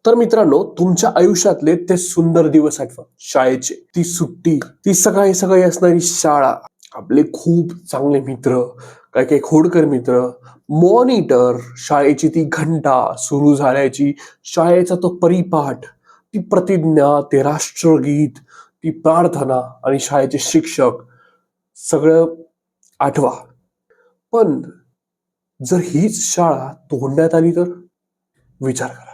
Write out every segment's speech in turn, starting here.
तर मित्रांनो, तुमच्या आयुष्यातले ते सुंदर दिवस आठवा, शाळेचे, ती सुट्टी, ती सकाळी सकाळी असणारी शाळा, आपले खूप चांगले मित्र, काही काही खोडकर मित्र, मॉनिटर, शाळेची ती घंटा सुरू झाल्याची, शाळेचा तो परिपाठ, ती प्रतिज्ञा, ते राष्ट्रगीत, ती प्रार्थना आणि शाळेचे शिक्षक, सगळं आठवा. पण जर हीच शाळा तोडण्यात आली तर विचार करा.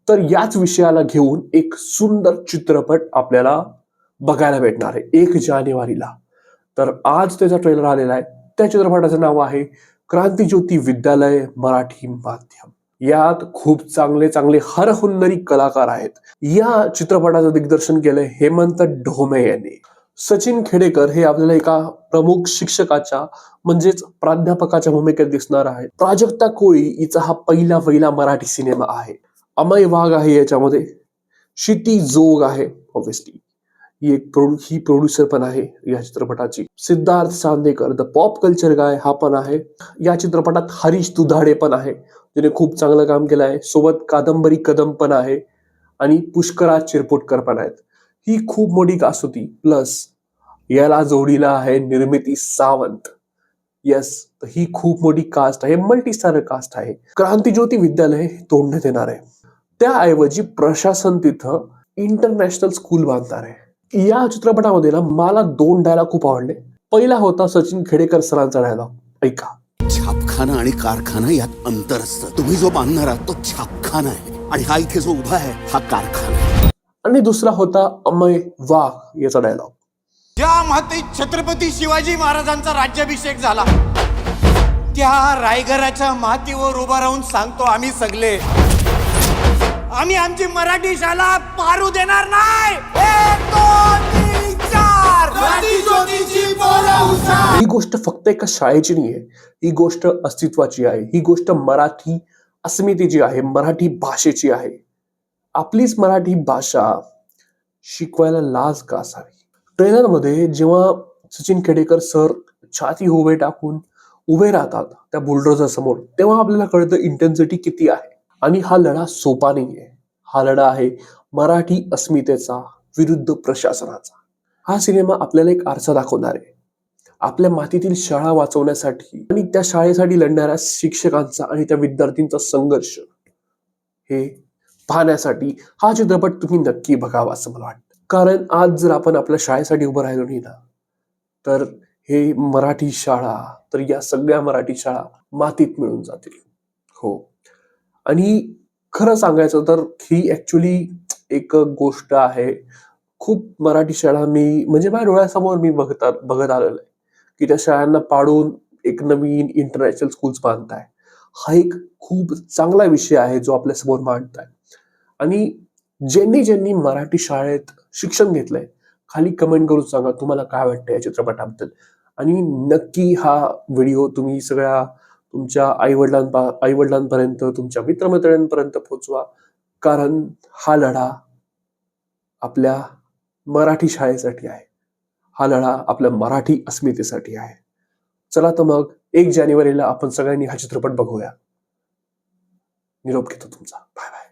तर याच विषयाला घेऊन एक सुंदर चित्रपट आपल्याला बघायला भेटणार आहे 1 जानेवारीला. तर आज त्याचा ट्रेलर आलेला आहे. त्या चित्रपटाचं नाव आहे क्रांतीज्योती विद्यालय मराठी माध्यम. यात खूप चांगले चांगले हरहुन्नरी कलाकार आहेत. या चित्रपटाचं दिग्दर्शन केलंय हेमंत ढोमे यांनी. सचिन खेडेकर हे आपल्याला एका प्रमुख शिक्षकाच्या म्हणजेच प्राध्यापकाच्या भूमिकेत दिसणार आहे. प्राजक्ता कोळी हिचा हा पहिला मराठी सिनेमा आहे. अमय वाघ आहे याच्यामध्ये. क्षिती जोग आहे ऑब्व्हियसली, ही प्रोड्युसर पण आहे या चित्रपटाची. Siddharth Chandekar the pop culture guy हा पण आहे. या चित्रपटात हरीश दुधाडे पण आहे, ज्याने खूप चांगलं काम केलं आहे. सोबत कादंबरी कदम पण आहे आणि पुष्कराज चिरपोटकर पण आहेत. ही खूप मोठी कास्ट होती. प्लस याला जोडीला आहे निर्मिती सावंत. येस, ही खूप मोठी कास्ट आहे, मल्टी स्टारर कास्ट आहे. क्रांतीज्योती विद्यालय तोडण्यात येणार आहे. त्याऐवजी प्रशासन तिथं इंटरनॅशनल स्कूल बांधणार आहे. या चित्रपटामध्ये ना मला 2 डायलॉग खूप आवडले. पहिला होता सचिन खेडेकर सरांचा डायलॉग, ऐका. छापखाना आणि कारखाना यात अंतर असतं. तुम्ही जो बांधणार आहात तो छापखाना आहे आणि हा इथे जो उभा आहे हा कारखाना आहे. आणि दुसरा होता अमय वाघ याचा डायलॉग. ज्या मातीत छत्रपती शिवाजी महाराजांचा राज्याभिषेक झाला त्या रायगडाच्या मातीवर उभा राहून सांगतो आम्ही सगळे, आम्ही आमची मराठी शाळा पारू देणार नाही. 1, 2, 3, 4 क्रांतीज्योतीची पोरं हुशार. ही गोष्ट फक्त एका शाळेची नाहीये, ही गोष्ट अस्तित्वाची आहे. ही गोष्ट मराठी अस्मितेची आहे, मराठी भाषेची आहे. आपलीच मराठी भाषा शिकवायला लाज का असावी. ट्रेलर मध्ये जेव्हा सचिन खेडेकर सर छाती उभे टाकून उभे राहतात त्या बुलडोझर समोर, तेव्हा आपल्याला कळतं इंटेन्सिटी किती आहे. आणि हा लढा सोपा नाहीये. हा लढा आहे मराठी अस्मितेचा विरुद्ध प्रशासनाचा. हा सिनेमा आपल्याला एक आरसा दाखवणार आहे आपल्या मातीतील शाळा वाचवण्यासाठी आणि त्या शाळेसाठी लढणाऱ्या शिक्षकांचा आणि त्या विद्यार्थ्यांचा संघर्ष. हे पाहण्यासाठी हा चित्रपट तुम्ही नक्की बघावा असं मला वाटतं. कारण आज जर आपण आपल्या शाळेसाठी उभं राहिलो नाही ना, तर हे मराठी शाळा, तर या सगळ्या मराठी शाळा मातीत मिळून जातील. हो, आणि खरं सांगायचं तर ही ऍक्च्युली एक गोष्ट आहे. खूप मराठी शाळा म्हणजे माझ्या डोळ्यासमोर मी बघत आलेलो आहे की त्या शाळांना पाडून एक नवीन इंटरनॅशनल स्कूल्स बांधताय. हा एक खूप चांगला विषय आहे जो आपल्या समोर मांडताय. आणि ज्यांनी मराठी शाळेत शिक्षण घेतलंय, खाली कमेंट करून सांगा तुम्हाला काय वाटतं या चित्रपटाबद्दल. आणि नक्की हा व्हिडिओ तुम्ही सगळ्या तुमच्या आईवडिलांपर्यंत, तुमच्या मित्रमैत्रिणींपर्यंत पोहोचवा. कारण हा लढा आपल्या मराठी शाळेसाठी आहे. हा लढा आपल्या मराठी अस्मितेसाठी आहे. चला तर मग 1 जानेवारीला आपण सगळ्यांनी हा चित्रपट बघूया. निरोप घेतो तुमचा. Bye bye.